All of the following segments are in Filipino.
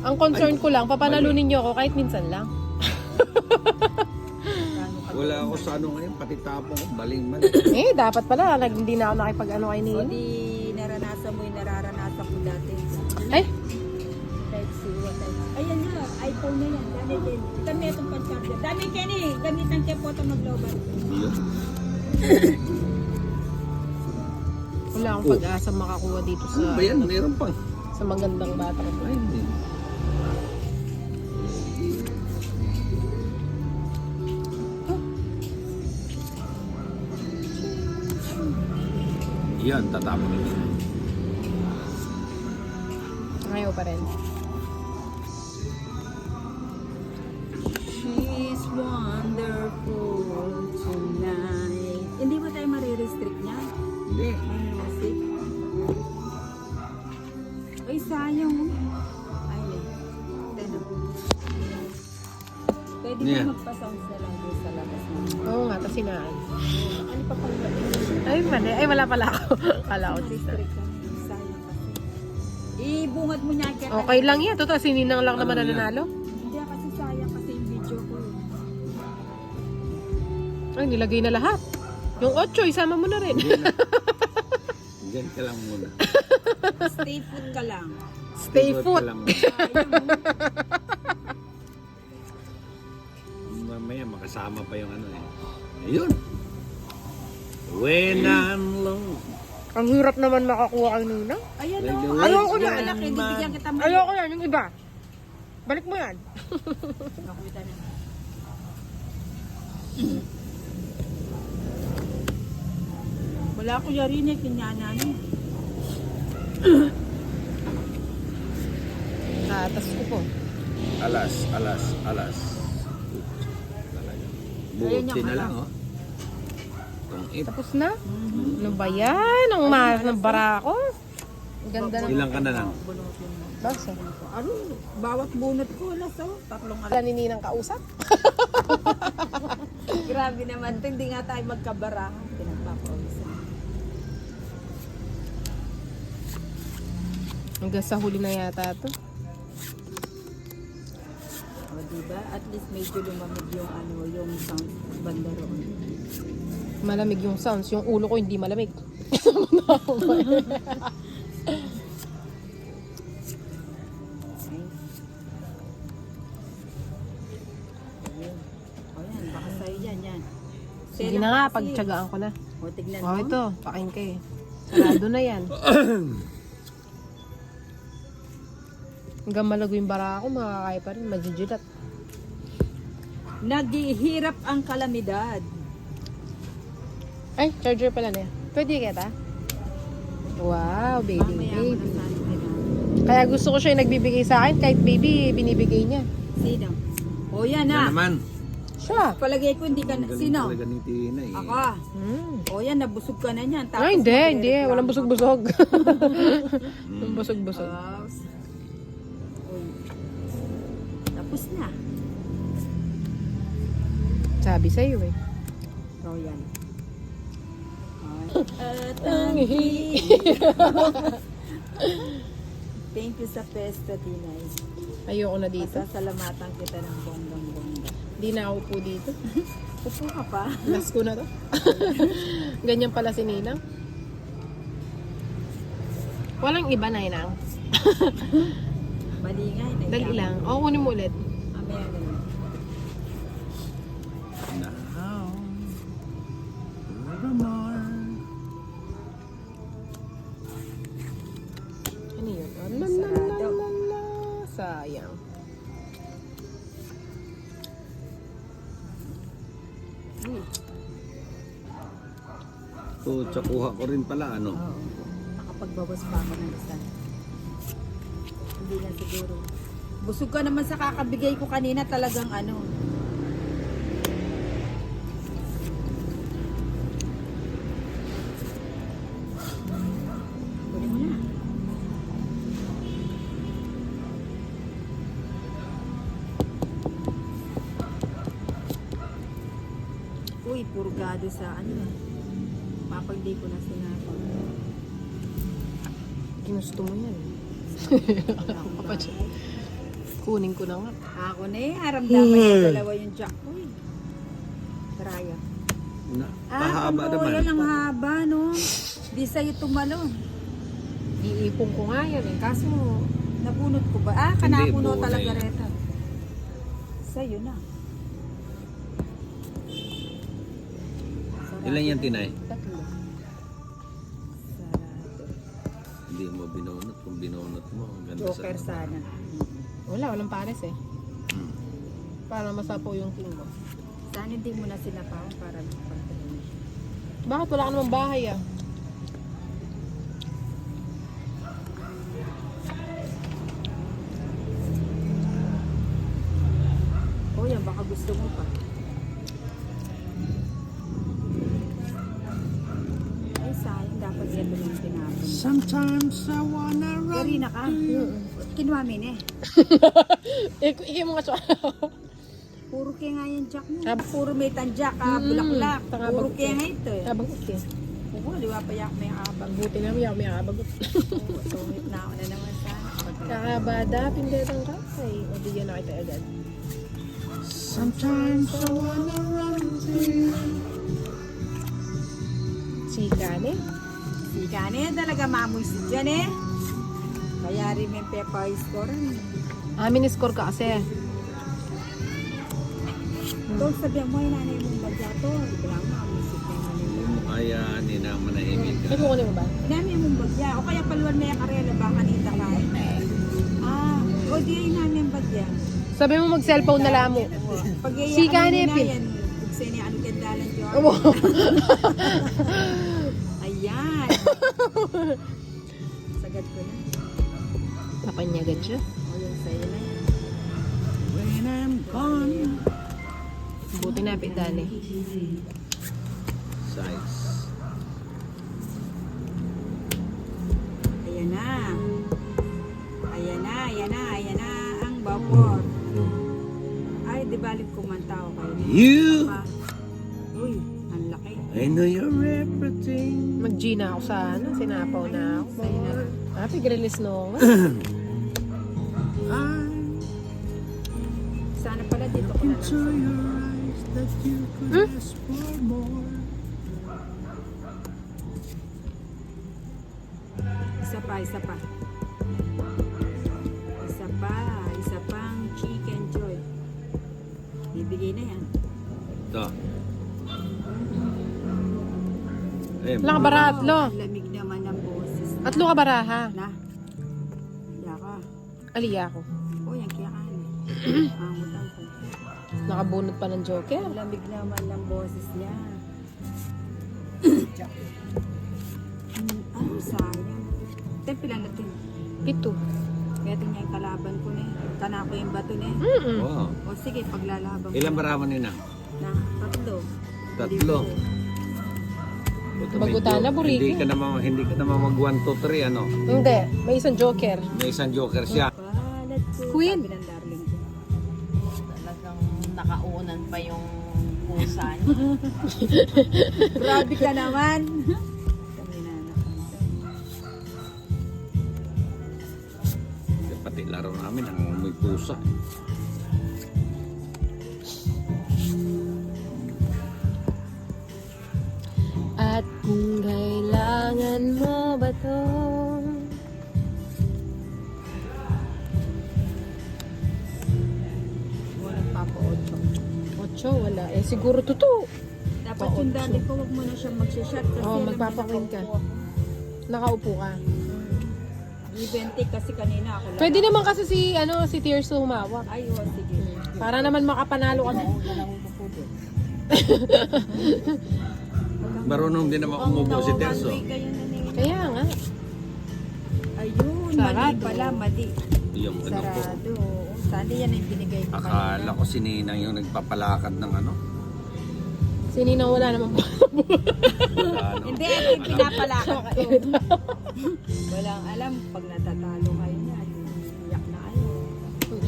Ang concern ko lang, papanalunin niyo ako kahit minsan lang. Wala ako sa ano ngayon, pati tapo ko, baling-mali. Eh, dapat pala, hindi na ako nakipag-ano kay O Nina. di naranasan mo yung nararanasan ko dati. Ay, Type C, ayan na, iPhone na yan. Dami din. Kami itong pan-charger. Dami Kenny, gamitan kaya po ito magloban. Yun. wala akong pag-asa makakuha dito Ano sa ba yan? Meron pang. sa magandang bata ko. Ay, hindi. Yan, tatapon nito. Ayaw pa rin. She's wonderful tonight. Hindi ba tayo marirestrict niya? Hindi. May music. Ay, sayang. Ay, teno. Pwede Yeah. mo magpa-sounds na lang doon sa labas na. Oo nga, tas sinaan. Ano pa pang Ay, mali. Ay, wala pala ako. Kala ko sister. restrict ka? Sayang kasi. Ibungad mo niya kaya. Okay lang yan. Totoo, sininang lang naman Ano na yan? nanalo. Hindi kasi sayang kasi yung video ko. Ay, nilagay na lahat. Yung 8, isama mo na rin. Hindi na. Diyan ka lang muna. Stay put ka lang. Stay Ikot put. ka lang. Mamaya makasama pa yung ano eh. Ayun. When I'm alone. Ang hirap naman makakuha kay Nina. Ayan Like o. the Ayoko waves na. gone Anak, hindi by. bigyan kita mo. Ayoko yan, yung iba. Balik mo yan. Nakita na. Wala ko yari kinyanan. Tatas ko po. Alas, alas, alas. Buti na lang, oh. Itong it. Tapos na? Ano ba yan? Ang ng barako. Ang ganda ng Ilang ka na lang? Bunutin mo. basa. Ano? Bawat bunot ko, nasa tatlong Wala ni Ninang kausap. Grabe naman to, hindi nga tayo magkabarahan. Pinagpapawisan. Hanggang sa huli na yata to. O diba? At least medyo lumamig yung ano, yung sound banda roon. Malamig yung sounds. Yung ulo ko hindi malamig. Okay. Ayun. O yan, baka sa'yo yan, yan. Sige na nga, pagtsagaan ko na. O, tignan Oh, mo. ito. Pakain kayo. Sarado na yan. Hanggang malago yung bara ako, makakaya pa rin. Majijilat. Naghihirap ang kalamidad. Ay, charger pala na yan. Pwede kita? Wow, baby, Mamaya mo baby. na sana pinag- Kaya gusto ko siya yung nagbibigay sa akin. Kahit baby, binibigay niya. Sino? O yan Yan na. naman. Siya. Palagay ko hindi ka na. Ang galing Sino? talaga ni Tina eh. Ako. O yan, nabusog ka na niyan. Tapos Ay, hindi, magre-reklamo hindi. Walang ka. busog-busog. Walang busog-busog. Tapos, uy. Tapos na. Sabi sa'yo eh. O yan. At Ang ang Thank you sa pesto, Tinay. Ayoko na dito. Pasasalamatan kita ng bonggang-bongga. Hindi na ako po dito. Upo ka pa. Last ko na to. Ganyan pala si Ninang. Walang iba na Ninang. Malingay. Dali lang. O, kunin mo ulit. Amaya na yun. Now, forevermore. Ano yun? Sarado. Sayang. Uy. So, tsakuha ko rin pala, ano? Oo. Nakapagbawas pa ako ng isa. Hindi na siguro. Busog ka naman sa kakabigay ko kanina talagang ano. Kunin mo na. Uy, purgado sa ano. Papagdi ko na sinabi. Ginusto mo yan. Wala akong bahay. Kunin ko na nga. Ako na eh, haramdaman yung dalawa yung jack ko eh. Raya. Pahaba naman. Yan ang haba, no? Di sa'yo tumalon. Iipon ko nga yan eh. Kaso, nabunot ko ba? Ah, Hindi, kanapuno buo na talaga yun. reta. Sa'yo na. Sarado. Ilan yan, Tinay? 3. Sarado. Hindi mo binunot. Kung binunot mo, ang ganda Joker sana. Walang pares eh. Hmm. Para masapo yung king mo. Sana hindi mo na sila pa para magpapalala. Bakit wala ka namang bahay ah? Oh, yan, baka gusto mo pa. Ay, sayang. Dapat yan yung tinapon. Sometimes I wanna Karina ka. Kinuha min eh. Iki mo nga siya. Puro kaya nga yung jack mo. Sab- Puro may tanjak ka, bulaklak. Tanga Puro bagot kaya eh. nga ito eh. Tabagot eh. Oo, liwa pa yak may abang. Buti na may abagot. Oo, sungit na ako na naman sana. Kakabada, pindetang kakay. O di yan nakita agad. Sometimes I wanna run to you. Sikan eh. Si Kane talaga mamoy si dyan eh. Kaya rin may pepa score. Amin score ka kasi. Tol, sabihan mo yung nanay mong bagyato. Bilang mamoy si nanay mo. Kaya ni na manahimik May ka. kukunin mo ba? Nanay mong bagya. O kaya paluan may karela ba kanita ka? Ah, o di yung nanay mong bagya. Sabi mo mag-cellphone na lang mo. Pag Si Kane, na pin- yan, buksan niya ano kandalan dyan. Abo. Ayan. Sagad ko na. Papanyagan siya. O yun, sa'yo na yan. When I'm gone. Buti na pindali. Size. Ayan na. Ayan na, ayan na, ayan na ang vapor. Ay, di balik kumanta ako kayo. You. Uy, ang laki. I know you're everything. Mag-G na ako sa ano, sinapaw na ako. Sa'yo na. Happy grilis no. Sana pala dito ko na lang. To your eyes that you could ask for more. Isa pa, isa pa. Isa pa, isa pang chicken joy. Bibigay na yan. Ito. Eh, Wala ka bara, atlo. Ang lamig naman ng boses. Atlo ka baraha. Na. Yaka. Aliya ko. Oh, yan kaya ka. Angutan ko. Nakabunot pa ng joker. Ang lamig naman ng boses niya. Ano, sayang. Tempilan natin. Ito. Kaya tingnan yung kalaban ko na eh. Kana ko yung bato na eh. Mm-mm. Wow. O sige, paglalaban ko. Ilang baraman nyo na? Na, 3. Tatlo. Bagutan na, buriko. Hindi ka naman mag 1, 2, 3 ano. Hindi. May isang joker. May isang joker siya. Balat ko. Queen. Sabi ng darling ko. Talagang nakaunan pa yung pusa niya. Grabe ka naman. Kami na Pati laro namin ang may pusa. At kung kailangan mo ba to? Walang papa 8. Ocho, wala. Eh, siguro totoo. Dapat yung daddy ko, wag mo na siyang magsishot kasi Oo, alam mo, magpapakwin ka. nakaupo ako. Nakaupo ka. Evente kasi kanina ako lang. Pwede naman kasi si Tirso humawak. Ay, oh, sige. Para naman makapanalo kami. Marunong din naman umubo si Terso. One way kayo na ni- Kaya nga. Ayun, mali Sarado. pala, mali. Yung ano ko. Sarado. Sali yan ang binigay ko Akala ko si Ninang yung nagpapalakad ng ano. Sininang wala naman po. Ano. Hindi, ako yung pinapalakad ko. Walang alam, pag natatalo kayo niya, iyak na kayo.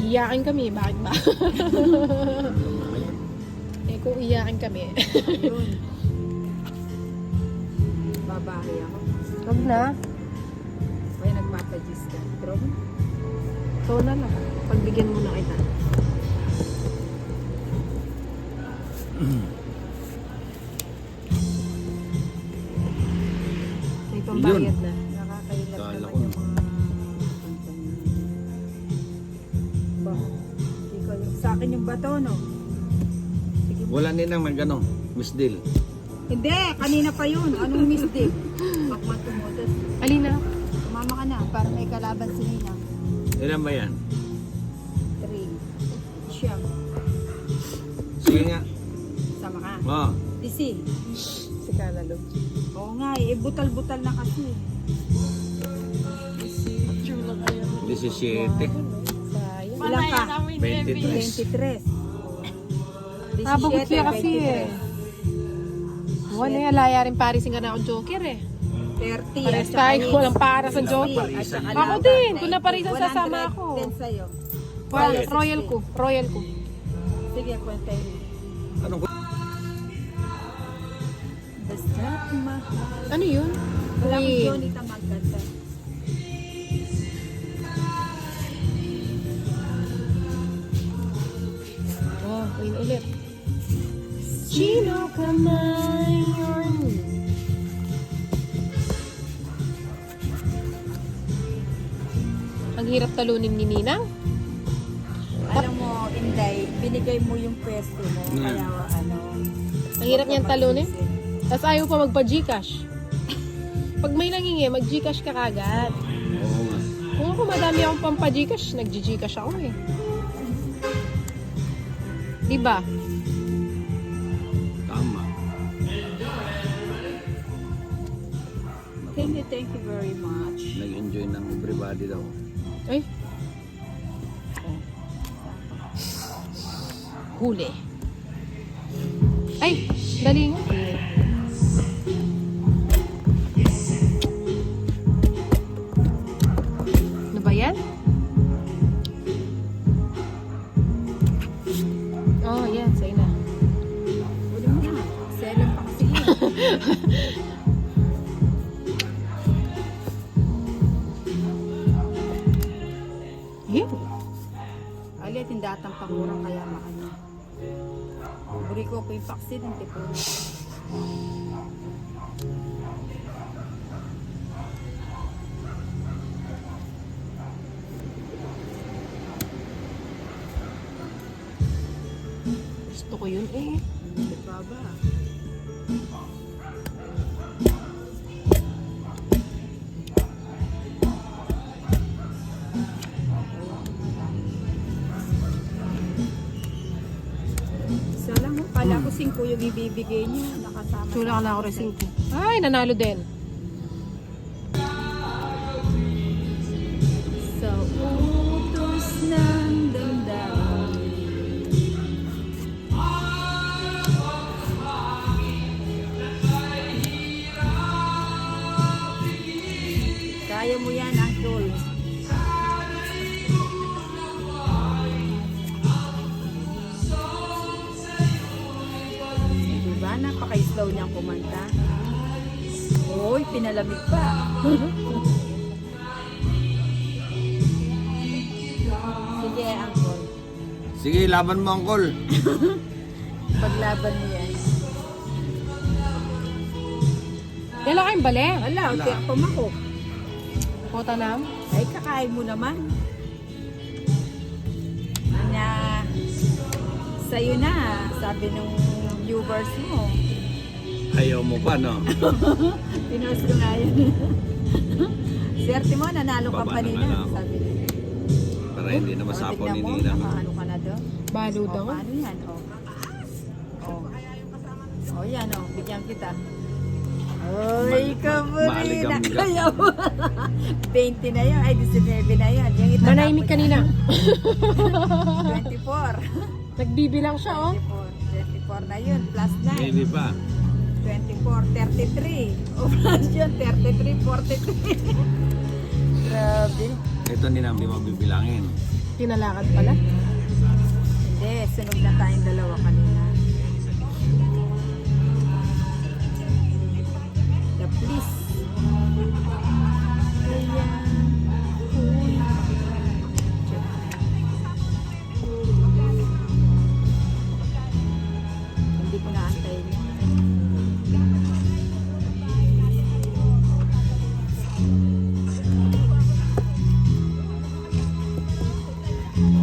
Iyakin kami, bakit ba? Eh kung iyakin kami. Ayun. Babae ako. Huwag na. Kaya nagpapajis ka. Pero, Ikaw na lang. Pagbigyan mo na kita. May pambayad na. Nakakailap Kala naman ko. yung mga... Ba, ikaw yung... Sa akin yung bato, no? Sige. Wala ninang nag Miss Deal. Hindi, kanina pa yun. Anong mistake? Bakman tumutos. Alina. Tumama ka na para may kalaban si Nina. Ilan ba yan? 3. Siyam. Sige nga. Sama ka. Oh, Disi. Si Canalo. Oo nga eh. Butal-butal na kasi. 17. Sayang. Ilan ka? 23. 23. Nabagot siya kasi eh. Wala yan, laya rin parising ka na akong joker eh. 30. Pares tayo, walang para sa joker. Ako din, kung naparisan sasama ako. 110 sa'yo. Well, royal ko, royal ko. Sige, kwenta yun. Anong Basta mahal. Ano yun? Wala akong Queen. Jonita magkanta. Oh, Queen ulit. Sino ka man yun? Ang hirap talunin ni Ninang. Alam mo, Inday, binigay mo yung pwesto mo. Kaya ano. Ang hirap niyang talunin. Tapos ayaw pa magpa-Gcash. Pag may nangingi, mag-Gcash ka kagad. Oo nga. Kung ako madami akong pampa-Gcash, nag-Gcash ako eh. Diba? Tama. Thank you very much. Nag-enjoy ng everybody daw. Ay. Huli. Ay, dali nga. Ano ba yan? Oh, yan. Sa'yo na. Uli mo na. Seven pa kasi yun. Yan. Alit, hindi atang pangurang kaya makanya. Buri ko po yung paksin, hindi po. Gusto ko yun eh. Hindi pa ba? Isa lang mo. Kala ko 5 yung ibibigay niyo. Nakasama. Sula ka na ako rin 5. Ay, nanalo din. Sa utos ng damdamin. Kaya mo yan, Uncle. Diba? Napaka-slow niyang kumanta. Uy, pinalamig pa. Sige, Uncle. Sige, laban mo, Uncle. Paglaban mo yan. Wala kayong bale. Wala, Wala. kaya pumako. Kota na. Ay, kakain mo naman. Anya, sa'yo na, sabi nung viewers mo. Ayaw mo pa, no? Pinost ko nga yun. Swerte mo, nanalo ka Baba pa na nila. nga lang ako. Sabi nila. Para hindi na masapaw ni Tignan mo, Nina. nakaano ka na doon. Baluda O, ko. paano yan? O, yan o, bigyan kita. Oy, kaburina. maaligam ka. Kaya mo. 20 na yun. Ay, 19 na yun. Yung itatapon Manahimik niya. kanina. 24. Nagbibilang siya oh. 24 na yun. Plus 9. Hindi pa. 24, 33. O, plus yun. 33, 43. Grabe. Ito ni Nambi mabibilangin. Pinalakad pala. Hindi, sunog na tayong dalawa kanina. The please. Ayan. Uy.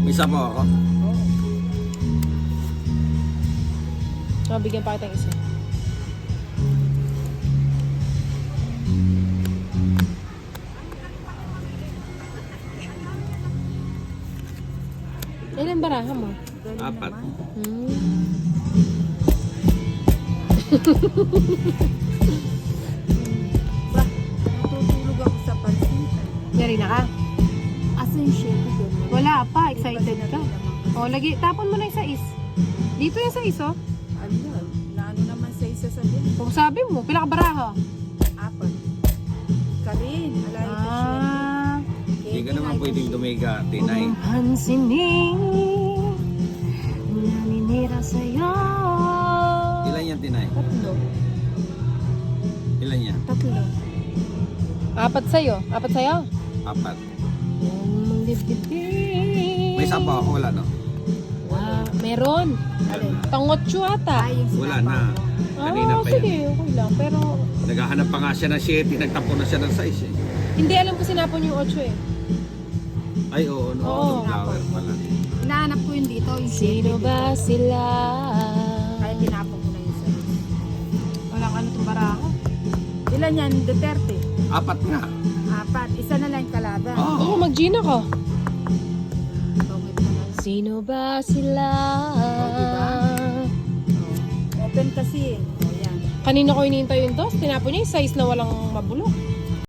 Isa po ako. Bigyan pa kitang isa. Ilan baraha mo? Galing Apat. naman. Ba, natutulog ako sa pansin. Yari na ka? Asan yung shake ko? Wala pa, excited ka. O, lagi, tapon mo na yung sais. Dito yung sais, oh. Ano, naano naman sa isa sa din? Kung sabi mo, pila ka baraha? Apat. Karin, alay ka Ah, Hindi ka naman pwedeng tumiga, tinay. pansinin, naninira sa'yo. Ilan yan, tinay? Tatlo. Ilan yan? Tatlo. Apat sa'yo? Apat sa'yo? Apat. May May isa pa ako, wala no? Meron. Alin? Tangotso ata. Ay, yung Wala sinapa na. ko. Kanina pa sige, yan. okay lang. Pero, Naghahanap pa nga siya ng 7, nagtapon na siya ng 6 eh. hindi alam ko sinapon yung 8 eh. Ay, oo, no. Oo. Flower pala. Hinahanap ko yun dito, yung Sino shake. ba sila? Kaya tinapon ko na yung size. Walang ano itong baraha. Ilan yan? Duterte. Apat nga. Apat. Isa na lang yung kalaban. Oo. Oo, mag-Gina ka. Bongit na lang. Sino ba sila? diba? Open kasi eh. O yan. Kanina ko hinihintay yung dos. Tinapon niya yung size na walang mabulok.